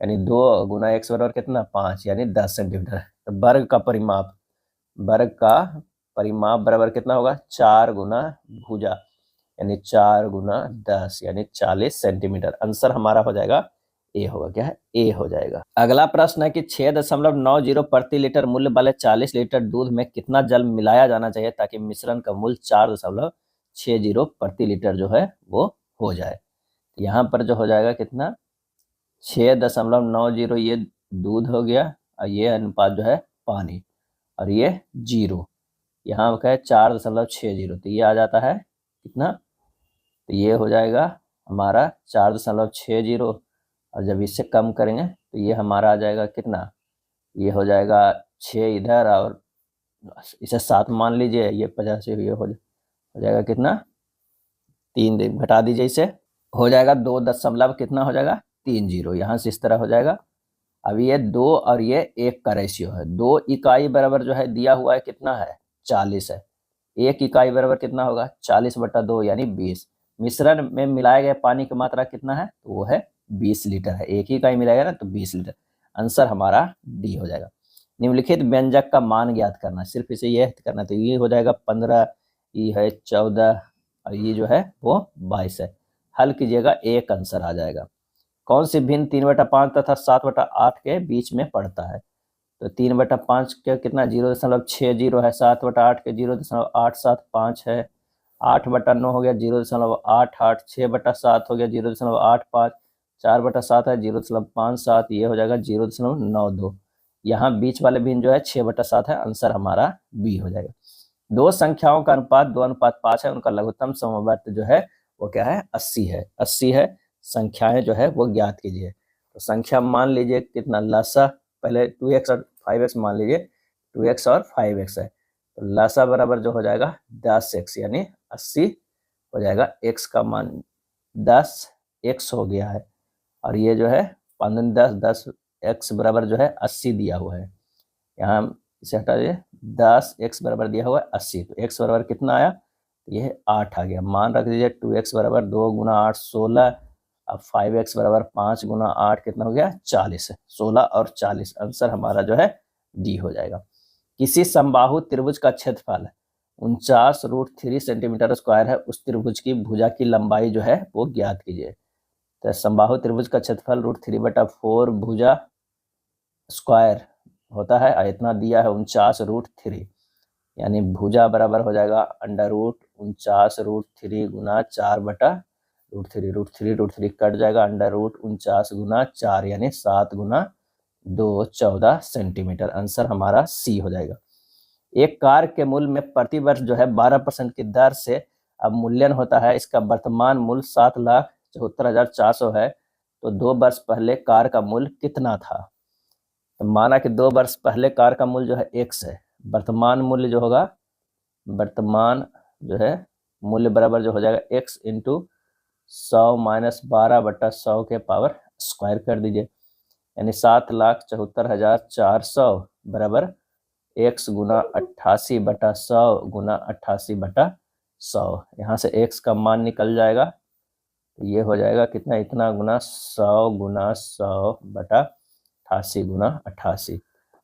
यानी 2 गुना x बराबर कितना? 5, यानी 10 सेंटीमीटर। तो वर्ग का परिमाप बराबर कितना होगा? 4 गुना भुजा, यानी 4 गुना 10, यानी 40 सेंटीमीटर। आंसर हमारा हो जाएगा ए होगा। क्या है? ए हो जाएगा। अगला प्रश्न है कि 6.90 प्रति लीटर मूल्य वाले 40 लीटर दूध में कितना जल मिलाया जाना चाहिए ताकि मिश्रण का मूल्य 4.60 प्रति लीटर जो है वो हो जाए। यहाँ पर जो हो जाएगा कितना? 6.90 ये दूध हो गया, और ये अनुपात जो है पानी, और ये 0, यहाँ का है 4.60, तो ये आ जाता है कितना? तो ये हो जाएगा हमारा 4.60, और जब इससे कम करेंगे तो ये हमारा आ जाएगा कितना? ये हो जाएगा 6 इधर, और इसे 7 मान लीजिए, ये 50, ये हो जाएगा कितना? 3 घटा दीजिए, इसे हो जाएगा 2 दशमलव कितना हो जाएगा? 30। यहाँ से इस तरह हो जाएगा। अब ये 2 और ये 1 का रेशियो है। 2 इकाई बराबर जो है दिया हुआ है कितना है? 40 है। 1 इकाई बराबर कितना होगा? 40/2, यानी 20। मिश्रण में मिलाए गए पानी की मात्रा कितना है? तो वो है 20 लीटर है। 1 इकाई मिलाएगा ना, तो 20 लीटर। आंसर हमारा डी हो जाएगा। निम्नलिखित व्यंजक का मान ज्ञात करना, सिर्फ इसे यह करना, तो ये हो जाएगा 15, ये है 14, और ये जो है वो 22 है। हल कीजिएगा, एक आंसर आ जाएगा। कौन सी भिन्न 3/5 तथा 7/8 के बीच में पड़ता है? तो 3/5 के कितना? 0.60 है। 7/8 के 0.875 है। 8/9 हो गया 0.88। 6/7 हो गया 0.85। 4/7 है 0.57। ये हो जाएगा 0.92। यहाँ बीच वाले भिन्न जो है 6/7 है। आंसर हमारा बी हो जाएगा। दो संख्याओं का अनुपात 2:5 है, उनका लघुत्तम समवर्त जो है वो क्या है? 80 है। 80 है। संख्याएं जो है वो ज्ञात कीजिए। तो संख्या मान लीजिए कितना? लसा पहले 2x और 5x मान लीजिए, 2x और 5x है, तो लसा बराबर जो हो जाएगा 10x, यानी 80 हो जाएगा। x का मान 10x हो गया है, और ये जो है 10 x बराबर जो है 80 दिया हुआ है। यहाँ इसे हटा दीजिए, 10x बराबर दिया हुआ है 80, तो x बराबर कितना आया? ये 8 आ गया। मान रख दीजिए 2x बराबर 2 गुना 8 16, अब 5x बराबर 5 गुना 8 कितना हो गया? 40 है। 16 और 40, आंसर हमारा जो है डी हो जाएगा। किसी समबाहु त्रिभुज का क्षेत्रफल 49√3 सेंटीमीटर स्क्वायर है, उस त्रिभुज की भुजा की लंबाई जो है वो ज्ञात कीजिए। तो समबाहु त्रिभुज का क्षेत्रफल √3/4 भुजा स्क्वायर होता है, और इतना दिया है 49√3, यानी भुजा बराबर हो जाएगा अंडर रूट 49√3 गुना 4/√3। √3 कट जाएगा, अंडर रूट 49 गुना 4, यानी 7 गुना 2 14 सेंटीमीटर। आंसर हमारा सी हो जाएगा। एक कार के मूल्य में प्रतिवर्ष जो है 12% की दर से अवमूल्यन होता है, इसका वर्तमान मूल्य 7,74,400 है, तो 2 वर्ष पहले कार का मूल्य कितना था? तो माना कि 2 वर्ष पहले कार का मूल्य जो है x है, वर्तमान मूल्य जो होगा, वर्तमान जो है मूल्य बराबर जो हो जाएगा x इंटू 100 माइनस 12/100 के पावर स्क्वायर कर दीजिए, यानी 7,74,400 बराबर x गुना 88/100 गुना 88/100। यहाँ से x का मान निकल जाएगा, तो ये हो जाएगा कितना, इतना गुना 100 गुना 100/88 गुना 88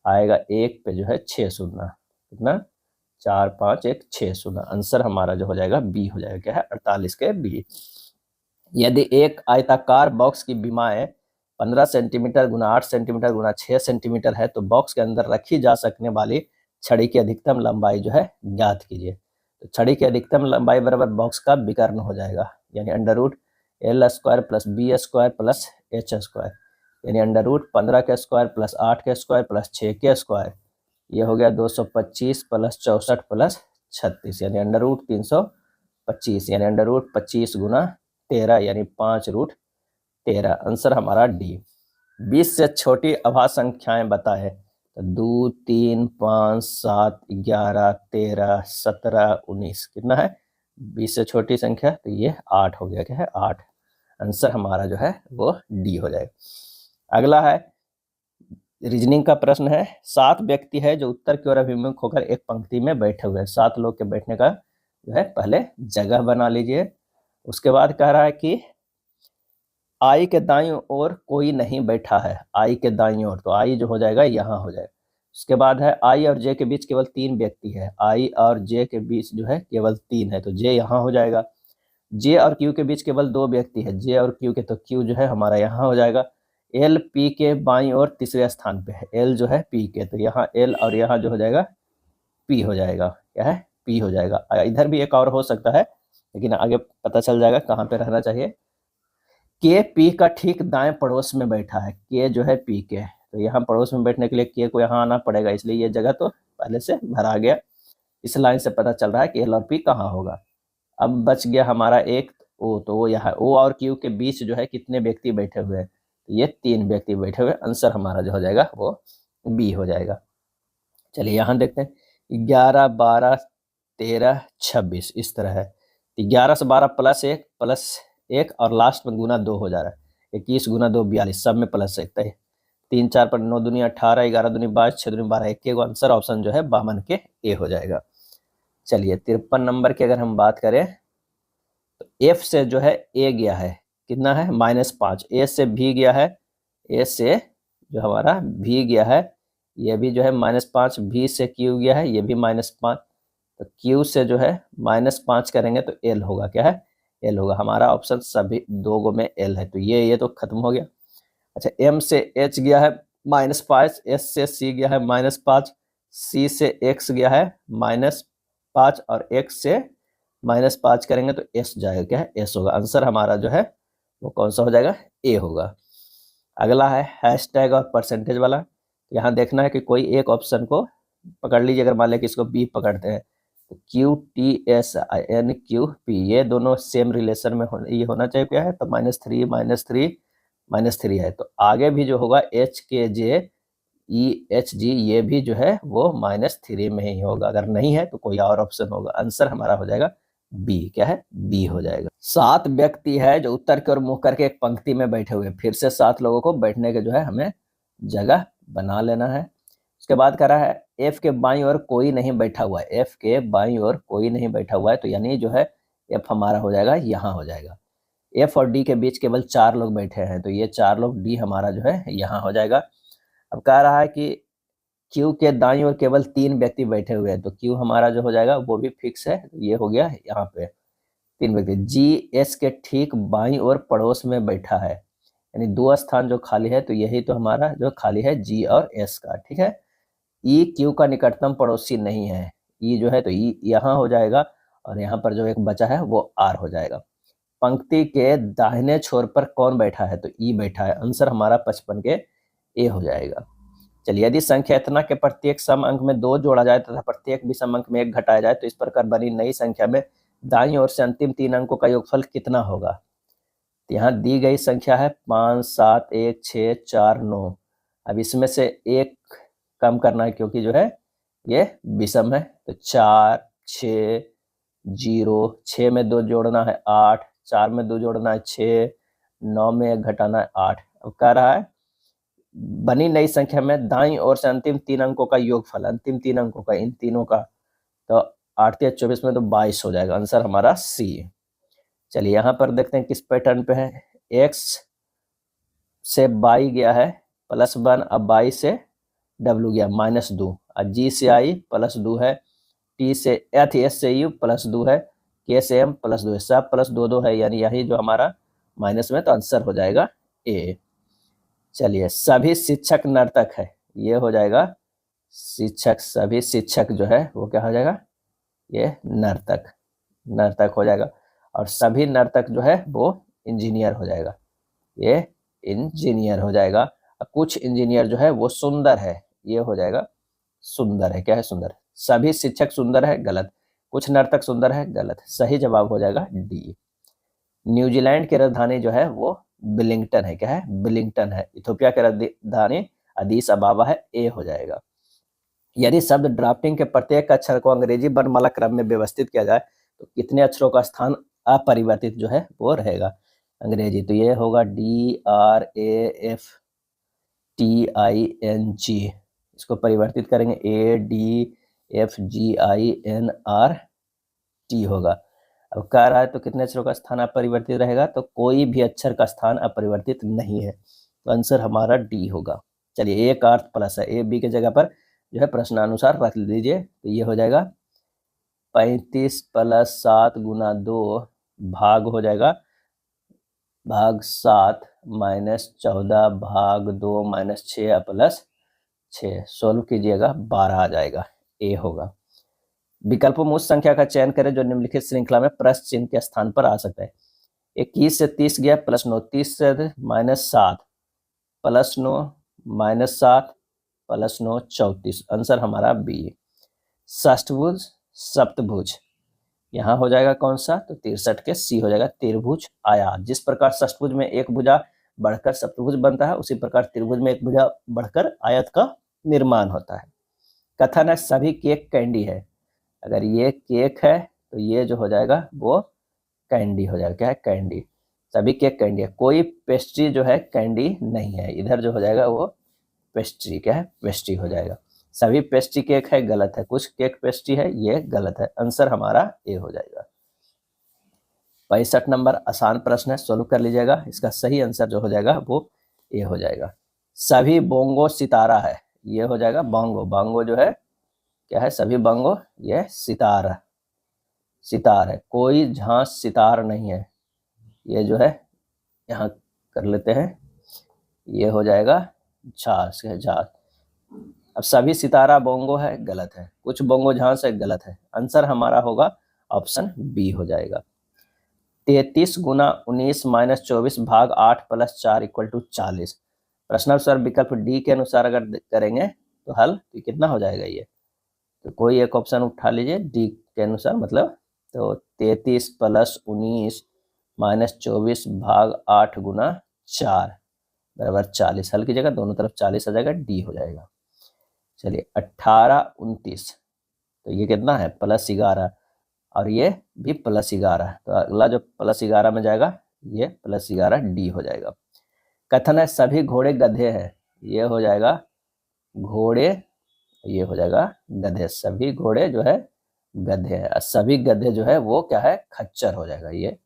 आएगा। एक पे जो है 6 शून्य, कितना 4 5 1 6 शून्य। आंसर हमारा जो हो जाएगा बी हो जाएगा, क्या है 48 के बी। यदि एक आयताकार बॉक्स की विमाएं 15 सेंटीमीटर गुना 8 सेंटीमीटर गुना 6 सेंटीमीटर है तो बॉक्स के अंदर रखी जा सकने वाली छड़ी की अधिकतम लंबाई जो है ज्ञात कीजिए। तो छड़ी की अधिकतम लंबाई बराबर बॉक्स का विकर्ण हो जाएगा, यानी √L² plus B² plus H², यानी √15 के स्क्वायर प्लस 8 के स्क्वायर प्लस 6 के स्क्वायर, ये हो गया 225 प्लस 64 प्लस 36, यानी √325, यानी √25 गुना 13, यानी 5√13। आंसर हमारा डी। 20 से छोटी अभाज्य संख्याएं बताएं, तो 2 3 5 7 11 13 17 19 कितना है 20 से छोटी संख्या, तो ये 8 हो गया, क्या है 8। आंसर हमारा जो है वो डी हो जाएगा। अगला है रीजनिंग का प्रश्न है, 7 व्यक्ति है जो उत्तर की ओर अभिमुख होकर एक पंक्ति में बैठे हुए हैं। 7 लोग के बैठने का जो है पहले जगह बना लीजिए। उसके बाद कह रहा है कि आई के दाईं ओर कोई नहीं बैठा है, आई के दाईं ओर, तो आई जो हो जाएगा यहाँ हो जाएगा। उसके बाद है आई और जे के बीच केवल 3 व्यक्ति है, आई और जे के बीच जो है केवल 3 है, तो जे यहाँ हो जाएगा। जे और क्यू के बीच केवल 2 व्यक्ति है, जे और क्यू के, तो क्यू जो है हमारा यहाँ हो जाएगा। एल पी के बाईं ओर तीसरे स्थान पे है, एल जो है पी के, तो यहाँ एल और यहाँ जो हो जाएगा पी हो जाएगा, क्या है पी हो जाएगा। इधर भी एक और हो सकता है, लेकिन आगे पता चल जाएगा कहाँ पे रहना चाहिए। के पी का ठीक दाएं पड़ोस में बैठा है, के जो है पी के, तो यहाँ पड़ोस में बैठने के लिए के को यहाँ आना पड़ेगा, इसलिए ये जगह तो पहले से भरा गया। इस लाइन से पता चल रहा है कि एल और पी कहाँ होगा। अब बच गया हमारा एक ओ, तो वो यहाँ ओ और क्यू के बीच जो है कितने व्यक्ति बैठे हुए हैं, तो ये 3 व्यक्ति बैठे हुए। आंसर हमारा जो हो जाएगा वो बी हो जाएगा। चलिए यहाँ देखते हैं, 11 12 13 26 इस तरह है। 11 से 12 प्लस 1 और लास्ट में गुना 2 हो जा रहा है, 21 गुना 2 42, सब में प्लस 1, 3 4 पर 9 दूनी 18, 11 दूनी 22, 6 दूनी 12, एक आंसर ऑप्शन जो है बामन के ए हो जाएगा। चलिए 53 नंबर की अगर हम बात करें, तो एफ से जो है ए गया है, कितना है -5, ए से भी गया है, ए से जो हमारा भी गया है, ये भी जो है -5, भी से क्यू गया है, ये भी -5, तो क्यू से जो है -5 करेंगे तो एल होगा, क्या है एल होगा। हमारा ऑप्शन सभी 2 गो में एल है, तो ये तो खत्म हो गया। अच्छा, एम से एच गया है -5, एस से सी गया है -5, सी से एक्स गया है -5 और एक्स से -5 करेंगे तो एस जाएगा, क्या है एस होगा। आंसर हमारा जो है वो कौन सा हो जाएगा, ए होगा। अगला है हैशटैग और परसेंटेज वाला। यहाँ देखना है कि कोई एक ऑप्शन को पकड़ लीजिए। अगर मान लें कि इसको बी पकड़ते हैं, तो QTSINQP ये दोनों सेम रिलेशन में ये होना चाहिए, क्या है तो -3 -3 है, तो आगे भी जो होगा HKJEHG ये भी जो है वो -3 में ही होगा। अगर नहीं है तो कोई और ऑप्शन होगा। आंसर हमारा हो जाएगा बी, क्या है बी हो जाएगा। 7 व्यक्ति है जो उत्तर की ओर मुंह करके एक पंक्ति में बैठे हुए, फिर से 7 लोगों को बैठने के जो है हमें जगह बना लेना है। उसके बाद कह रहा है एफ के बाईं ओर कोई नहीं बैठा हुआ है, एफ के बाईं ओर कोई नहीं बैठा हुआ है, तो यानी जो है एफ हमारा हो जाएगा यहाँ हो जाएगा। एफ और डी के बीच केवल 4 लोग बैठे हैं, तो ये 4 लोग, डी हमारा जो है यहाँ हो जाएगा। अब कह रहा है कि क्यू के दाईं ओर केवल 3 व्यक्ति बैठे हुए हैं, तो क्यू हमारा जो हो जाएगा वो भी फिक्स है, ये हो गया यहाँ पे 3 व्यक्ति। जी एस के ठीक बाईं ओर पड़ोस में बैठा है, यानी 2 स्थान जो खाली है, तो यही तो हमारा जो खाली है जी और एस का, ठीक है। ई क्यू का निकटतम पड़ोसी नहीं है, ई जो है तो ई यहाँ हो जाएगा, और यहाँ पर जो एक बचा है वो आर हो जाएगा। पंक्ति के दाहिने छोर पर कौन बैठा है, तो ई बैठा है। आंसर हमारा 55 के ए हो जाएगा। चलिए, यदि संख्या इतना के प्रत्येक सम अंक में 2 जोड़ा जाए तथा प्रत्येक विषम अंक में 1 घटाया जाए तो इस प्रकार बनी नई संख्या में दाईं ओर से अंतिम 3 अंकों का योगफल कितना होगा। तो यहाँ दी गई संख्या है 5 7 1 6 4 9। अब इसमें से 1 कम करना है, क्योंकि जो है ये विषम है, तो 4 6 0, 6 में 2 जोड़ना है 8, 4 में 2 जोड़ना है 6, 9 में 1 घटाना है 8। अब कह रहा है बनी नई संख्या में दाईं ओर से अंतिम 3 अंकों का योगफल, अंतिम 3 अंकों का, इन तीनों का, तो 8 या 24 में तो 22 हो जाएगा। आंसर हमारा सी है। चलिए यहाँ पर देखते हैं किस पैटर्न पे है। x से y गया है +1, अब y से w गया -2, और g से i +2 है, t से s से u +2 है, k से m +2 है, सब +2 है, यानी यही जो हमारा माइनस में, तो आंसर हो जाएगा ए। चलिए सभी शिक्षक नर्तक है, ये हो जाएगा शिक्षक, सभी शिक्षक जो है वो क्या हो जाएगा, ये नर्तक, नर्तक हो जाएगा। और सभी नर्तक जो है वो इंजीनियर हो जाएगा, ये इंजीनियर हो जाएगा। कुछ इंजीनियर जो है वो सुंदर है, ये हो जाएगा सुंदर है, क्या है, सुंदर। सभी शिक्षक सुंदर है, गलत। कुछ नर्तक सुंदर है, गलत। सही जवाब हो जाएगा डी। न्यूजीलैंड की राजधानी जो है वो विलिंगटन है, क्या है, विलिंगटन है। इथोपिया की राजधानी अदीस अबाबा है, ए हो जाएगा। यदि शब्द ड्राफ्टिंग के प्रत्येक अक्षर को अंग्रेजी वर्णमाला क्रम में व्यवस्थित किया जाए तो कितने अक्षरों का स्थान अपरिवर्तित जो है वो रहेगा अंग्रेजी, तो ये होगा DRAFTING। इसको परिवर्तित करेंगे ADFGINRT होगा। अब कह रहा है तो कितने अक्षरों का स्थान अपरिवर्तित रहेगा, तो कोई भी अक्षर का स्थान अपरिवर्तित नहीं है, तो आंसर हमारा डी होगा। चलिए एक अर्थ प्लस है, ए बी के जगह पर जो है प्रश्नानुसार रख दीजिए, तो ये हो जाएगा 35 + 7 × 2 भाग हो जाएगा भाग 7 -14 भाग 2 -6 + 6, सोल्व कीजिएगा 12 आ जाएगा, ए होगा। विकल्पों में उस संख्या का चयन करें जो निम्नलिखित श्रृंखला में प्रश्न चिन्ह के स्थान पर आ सकता है। 21 से 30 गया +9, 30 से -7 +9 -7 +9 34, आंसर हमारा बी। षष्ठभुज सप्तभुज यहाँ हो जाएगा कौन सा, तो 63 के सी हो जाएगा त्रिभुज आयात। जिस प्रकार षष्ठभुज में एक भुजा बढ़कर सप्तभुज बनता है, उसी प्रकार त्रिभुज में एक भुजा बढ़कर आयत का निर्माण होता है। कथन है सभी केक कैंडी है, अगर ये केक है तो ये जो हो जाएगा वो कैंडी हो जाएगा, क्या है, कैंडी। सभी केक कैंडी है, कोई पेस्ट्री जो है कैंडी नहीं है, इधर जो हो जाएगा वो पेस्ट्री, क्या है, पेस्ट्री हो जाएगा। सभी पेस्ट्री केक है, गलत है। कुछ केक पेस्ट्री है, ये गलत है। आंसर हमारा ए हो जाएगा। 65 नंबर आसान प्रश्न है, सोल्व कर लीजिएगा। इसका सही आंसर जो हो जाएगा वो ए हो जाएगा। सभी बोंगो सितारा है, ये हो जाएगा बांगो, बांगो जो है क्या है, सभी बांगो, ये सितार, सितार है। कोई झांस सितार नहीं है, ये जो है यहाँ कर लेते हैं, ये हो जाएगा झांस है, झांस। अब सभी सितारा बोंगो है, गलत है। कुछ बोंगो झांस है, गलत है। आंसर हमारा होगा ऑप्शन बी हो जाएगा। 33 × 19 - 24 भाग 8 + 4 = 40। प्रश्नानुसार विकल्प डी के अनुसार अगर करेंगे तो हल तो कितना हो जाएगा ये, तो कोई एक ऑप्शन उठा लीजिए डी के अनुसार, मतलब तो 33 + 19 - 24 भाग 8 × 4 = 40। हल की जगह दोनों तरफ 40 आ जाएगा, डी हो जाएगा। चलिए 18 29, तो ये कितना है +11, और ये भी +11, तो अगला जो +11 में जाएगा ये +11, डी हो जाएगा। कथन है सभी घोड़े गधे हैं, ये हो जाएगा घोड़े, ये हो जाएगा गधे। सभी घोड़े जो है गधे हैं, सभी गधे जो है वो क्या है, खच्चर हो जाएगा। ये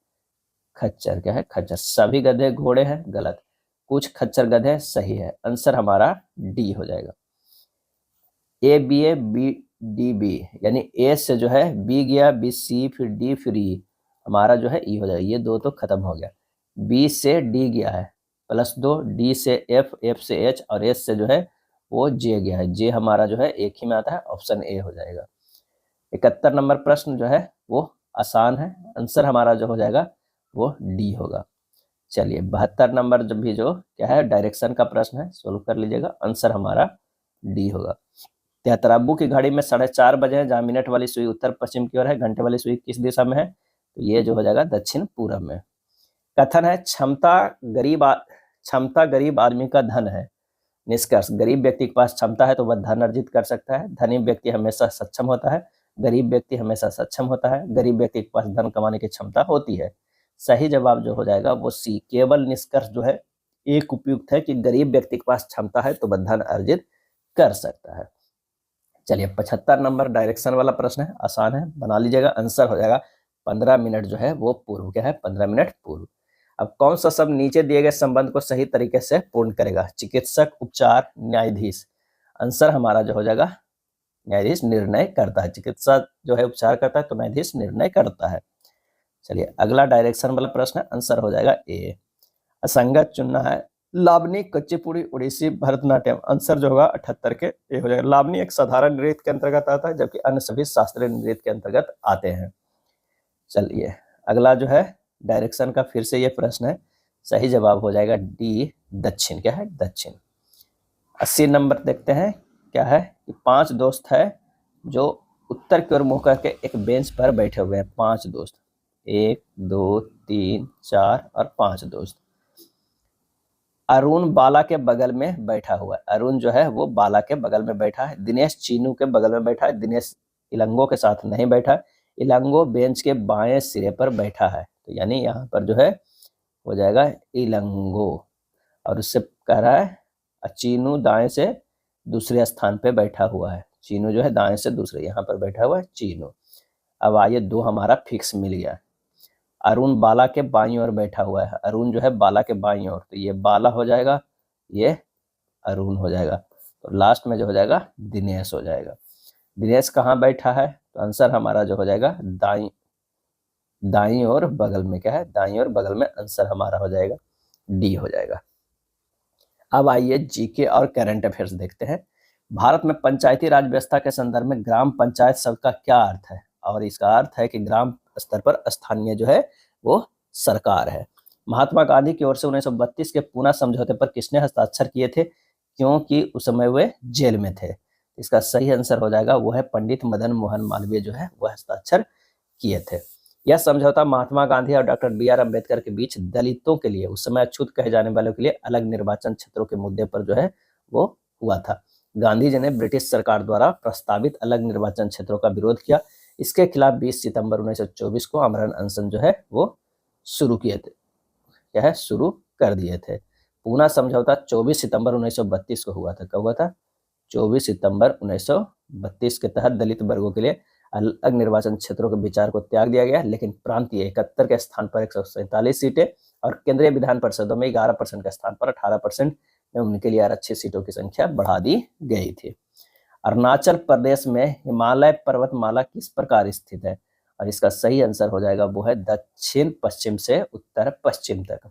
खच्चर, क्या है, खच्चर। सभी गधे घोड़े हैं, गलत। कुछ खच्चर गधे, सही है। आंसर हमारा डी हो जाएगा। A B A B D B, यानी ए से जो है बी गया, बी सी, फिर डी, फिर ई, हमारा जो है ई हो जाएगा। ये दो तो खत्म हो गया। बी से डी गया है +2, डी से एफ, एफ से एच, और एच से जो है वो जे गया है। जे हमारा जो है एक ही में आता है, ऑप्शन ए हो जाएगा। 71 नंबर प्रश्न जो है वो आसान है, आंसर हमारा जो हो जाएगा वो डी होगा। चलिए 72 नंबर जब भी जो क्या है डायरेक्शन का प्रश्न है, सोल्व कर लीजिएगा। आंसर हमारा डी होगा। तेहतराबू की घड़ी में 4:30 बजे है, जहाँ मिनट वाली सुई उत्तर पश्चिम की ओर है, घंटे वाली सुई किस दिशा में है, तो ये जो हो जाएगा दक्षिण पूर्व में। कथन है क्षमता गरीब आदमी का धन है, निष्कर्ष, गरीब व्यक्ति के पास क्षमता है तो वह धन अर्जित कर सकता है। धनी व्यक्ति हमेशा सक्षम होता है, गरीब व्यक्ति हमेशा सक्षम होता है। गरीब व्यक्ति के पास धन कमाने की क्षमता होती है। सही जवाब जो हो जाएगा वो सी। केवल निष्कर्ष जो है एक उपयुक्त है कि गरीब व्यक्ति के पास क्षमता है तो वह धन अर्जित कर सकता है। चलिए 75 नंबर डायरेक्शन वाला प्रश्न है, आसान है, बना लीजिएगा। आंसर हो जाएगा 15 मिनट जो है वो पूर्व। क्या है? 15 मिनट पूर्व। अब कौन सा शब्द नीचे दिए गए संबंध को सही तरीके से पूर्ण करेगा? चिकित्सक, उपचार, न्यायाधीश। आंसर हमारा जो हो जाएगा न्यायाधीश निर्णय करता है। चिकित्सा जो है उपचार करता है तो न्यायाधीश निर्णय करता है। चलिए अगला डायरेक्शन वाला प्रश्न है, आंसर हो जाएगा ए। असंगत चुनना है। लावनी, कुचिपुड़ी, उड़ीसी, भरतनाट्यम। आंसर जो होगा 78 के ए हो जाएगा। लावनी एक साधारण नृत्य के अंतर्गत आता है जबकि अन्य सभी शास्त्रीय नृत्य के अंतर्गत आते हैं। चलिए अगला जो है डायरेक्शन का फिर से ये प्रश्न है, सही जवाब हो जाएगा डी, दक्षिण। क्या है? दक्षिण। 80 नंबर देखते हैं क्या है कि 5 दोस्त है जो उत्तर की ओर मुंह करके एक बेंच पर बैठे हुए हैं। 5 दोस्त, 1 2 3 4 और 5 दोस्त। अरुण बाला के बगल में बैठा हुआ है। अरुण जो है वो बाला के बगल में बैठा है। दिनेश चीनू के बगल में बैठा है। दिनेश इलंगो के साथ नहीं बैठा। इलंगो बेंच के बाएं सिरे पर बैठा है, तो यानी यहाँ पर जो है हो जाएगा इलंगो। और उससे कह रहा है चीनू दाएं से दूसरे स्थान पे बैठा हुआ है। चीनू जो है दाएं से दूसरे यहाँ पर बैठा हुआ है चीनू। अब आइए दो हमारा फिक्स मिल गया। अरुण बाला के बाईं ओर बैठा हुआ है। अरुण जो है बाला के बाईं ओर, तो ये बाला हो जाएगा, ये अरुण हो जाएगा। तो लास्ट में जो हो जाएगा दिनेश हो जाएगा। दिनेश कहाँ बैठा है? तो आंसर हमारा जो हो जाएगा दाईं ओर बगल में। क्या है? दाईं ओर बगल में। आंसर हमारा हो जाएगा डी हो जाएगा। अब आइए जीके और करंट अफेयर्स देखते हैं। भारत में पंचायती राज व्यवस्था के संदर्भ में ग्राम पंचायत शब्द का क्या अर्थ है? और इसका अर्थ है कि ग्राम स्तर पर स्थानीय जो है वो सरकार है। महात्मा गांधी की ओर से 1932 के पूना समझौते पर किसने हस्ताक्षर किए थे? क्योंकि उस समय वे जेल में थे। इसका सही आंसर हो जाएगा वो है पंडित मदन मोहन मालवीय जो है वह हस्ताक्षर किए थे। यह समझौता महात्मा गांधी और डॉक्टर बी आर अम्बेडकर के बीच दलितों के लिए, उस समय अछूत कहे जाने वालों के लिए अलग निर्वाचन क्षेत्रों के मुद्दे पर जो है वो हुआ था। गांधी जी ने ब्रिटिश सरकार द्वारा प्रस्तावित अलग निर्वाचन क्षेत्रों का विरोध किया। इसके खिलाफ 20 सितंबर 1924 को आमरण अनशन जो है वो शुरू किए थे। क्या है? शुरू कर दिए थे। पूना समझौता 24 सितंबर 1932 को हुआ था। कब हुआ था? 24 सितंबर 1932 के तहत दलित वर्गों के लिए अलग निर्वाचन क्षेत्रों के विचार को त्याग दिया गया, लेकिन प्रांतीय 71 के स्थान पर 147 सीटें और केंद्रीय विधान परिषदों में 11% के स्थान पर 18% में उनके लिए आरक्षित सीटों की संख्या बढ़ा दी गई थी। अरुणाचल प्रदेश में हिमालय पर्वतमाला किस प्रकार स्थित है? और इसका सही आंसर हो जाएगा वो है दक्षिण पश्चिम से उत्तर पश्चिम तक।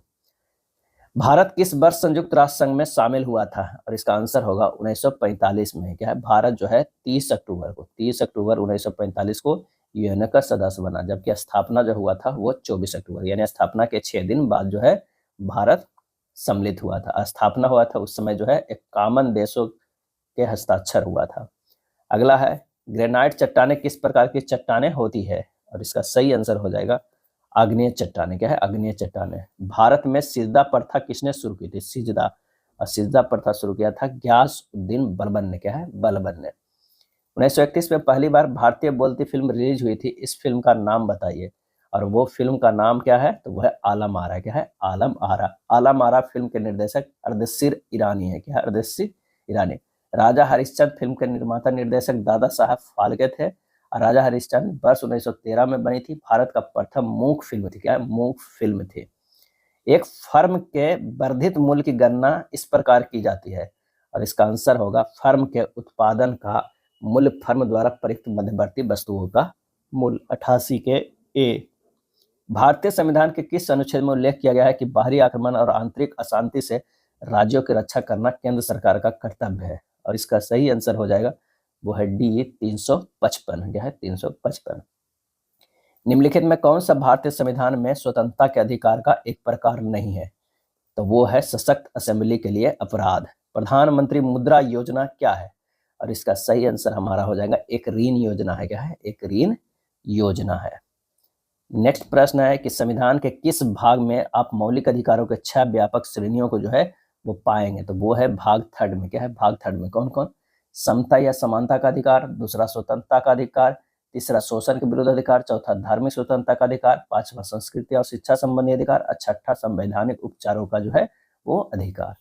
भारत किस वर्ष संयुक्त राष्ट्र संघ में शामिल हुआ था? और इसका आंसर होगा 1945 में। क्या है? भारत जो है 30 अक्टूबर 1945 को यूएन का सदस्य बना, जबकि स्थापना जो हुआ था वो 24 अक्टूबर, यानी स्थापना के 6 दिन बाद जो है भारत सम्मिलित हुआ था। स्थापना हुआ था उस समय जो है 51 देशों के हस्ताक्षर हुआ था। अगला है ग्रेनाइट चट्टानें किस प्रकार की चट्टानें होती है? और इसका सही आंसर हो जाएगा आग्नेय चट्टानें। क्या है? आग्नेय चट्टानें। भारत में सिजदा प्रथा किसने शुरू की थी? सिजदा, और सिजदा प्रथा शुरू किया था ग्यासउद्दीन बलबन ने। क्या है? बलबन ने। 1931 में पहली बार भारतीय बोलती फिल्म रिलीज हुई थी। इस फिल्म का नाम बताइए। और वो फिल्म का नाम क्या है? तो वह है आलम आरा। क्या है? आलम आरा। आलम आरा फिल्म के निर्देशक अर्देशीर ईरानी है। क्या है? अर्देशीर ईरानी। राजा हरिश्चंद्र फिल्म के निर्माता निर्देशक दादा साहब फाल्के थे। राजा हरिश्चंद्र वर्ष 1913 में बनी थी। भारत का प्रथम मूक फिल्म थी। क्या है? मूक फिल्म थी। एक फर्म के वर्धित मूल्य की गणना इस प्रकार की जाती है, और इसका आंसर होगा फर्म के उत्पादन का मूल्य फर्म द्वारा प्रयुक्त मध्यवर्ती वस्तुओं का मूल्य। 88 के ए। भारतीय संविधान के किस अनुच्छेद में उल्लेख किया गया है कि बाहरी आक्रमण और आंतरिक अशांति से राज्यों की रक्षा करना केंद्र सरकार का कर्तव्य है? और इसका सही आंसर हो जाएगा वो है डी 355। क्या है? 355। निम्नलिखित में कौन सा भारतीय संविधान में स्वतंत्रता के अधिकार का एक प्रकार नहीं है? तो वो है सशक्त असेंबली के लिए अपराध। प्रधानमंत्री मुद्रा योजना क्या है? और इसका सही आंसर हमारा हो जाएगा एक ऋण योजना है। क्या है? एक ऋण योजना है। नेक्स्ट प्रश्न है कि संविधान के किस भाग में आप मौलिक अधिकारों के 6 व्यापक श्रेणियों को जो है वो पाएंगे। तो वो है भाग थर्ड में। क्या है भाग थर्ड में? कौन कौन? समता या समानता का अधिकार, दूसरा स्वतंत्रता का अधिकार, तीसरा शोषण के विरुद्ध अधिकार, चौथा धार्मिक स्वतंत्रता का अधिकार, पांचवा संस्कृति और शिक्षा संबंधी अधिकार और छठा संवैधानिक उपचारों का जो है वो अधिकार।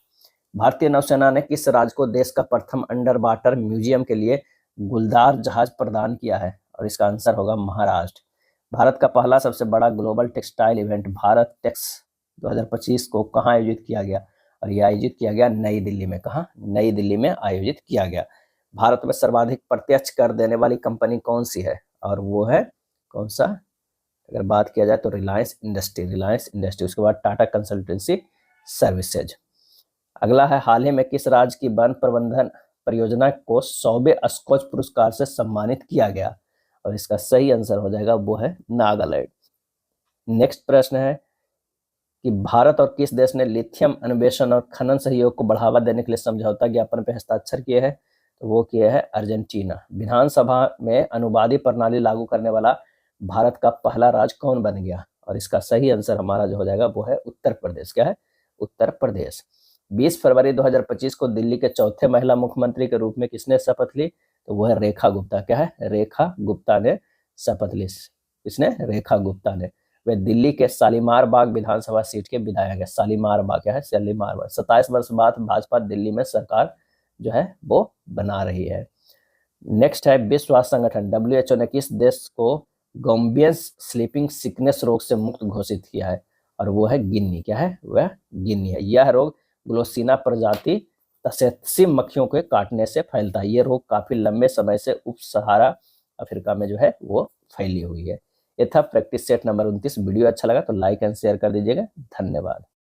भारतीय नौसेना ने किस राज्य को देश का प्रथम अंडर वाटर म्यूजियम के लिए गुलदार जहाज प्रदान किया है? और इसका आंसर होगा महाराष्ट्र। भारत का पहला सबसे बड़ा global textile event Bharat Tex 2025 को कहाँ आयोजित किया गया? और यह आयोजित किया गया नई दिल्ली में। कहाँ? नई दिल्ली में आयोजित किया गया। भारत में सर्वाधिक प्रत्यक्ष कर देने वाली कंपनी कौन सी है? और वो है कौन सा? अगर बात किया जाए तो रिलायंस इंडस्ट्री। उसके बाद टाटा कंसल्टेंसी सर्विसेज। अगला है, हाल ही में किस राज्य की वन प्रबंधन परियोजना को 100वें स्कॉच पुरस्कार से सम्मानित किया गया? और इसका सही आंसर हो जाएगा वो है नागालैंड। नेक्स्ट प्रश्न है कि भारत और किस देश ने लिथियम अन्वेषण और खनन सहयोग को बढ़ावा देने के लिए समझौता ज्ञापन पर हस्ताक्षर किए हैं? तो वो किए है अर्जेंटीना। विधानसभा में अनुवादी प्रणाली लागू करने वाला भारत का पहला राज्य कौन बन गया? और इसका सही आंसर हमारा जो हो जाएगा वो है उत्तर प्रदेश। क्या है? उत्तर प्रदेश। 20 फरवरी 2025 को दिल्ली के चौथे महिला मुख्यमंत्री के रूप में किसने शपथ ली? तो वो है रेखा गुप्ता। क्या है? रेखा गुप्ता ने शपथ ली। किसने? रेखा गुप्ता ने। वे दिल्ली के शालीमार बाग विधानसभा सीट के विधायक है। शालीमार बाग। क्या है? शालीमार बाग। 27 वर्ष बाद भाजपा दिल्ली में सरकार जो है वो बना रही है। नेक्स्ट है, विश्व स्वास्थ्य संगठन WHO ने किस देश को गोम्बियस स्लीपिंग सिकनेस रोग से मुक्त घोषित किया है? और वो है गिनी। क्या है? वह गिनी है। यह रोग ग्लोसिना प्रजाति तसेत्सी मक्खियों के काटने से फैलता है। ये रोग काफी लंबे समय से उप सहारा अफ्रीका में जो है वो फैली हुई है। ये था प्रैक्टिस सेट नंबर 29। वीडियो अच्छा लगा तो लाइक एंड शेयर कर दीजिएगा। धन्यवाद।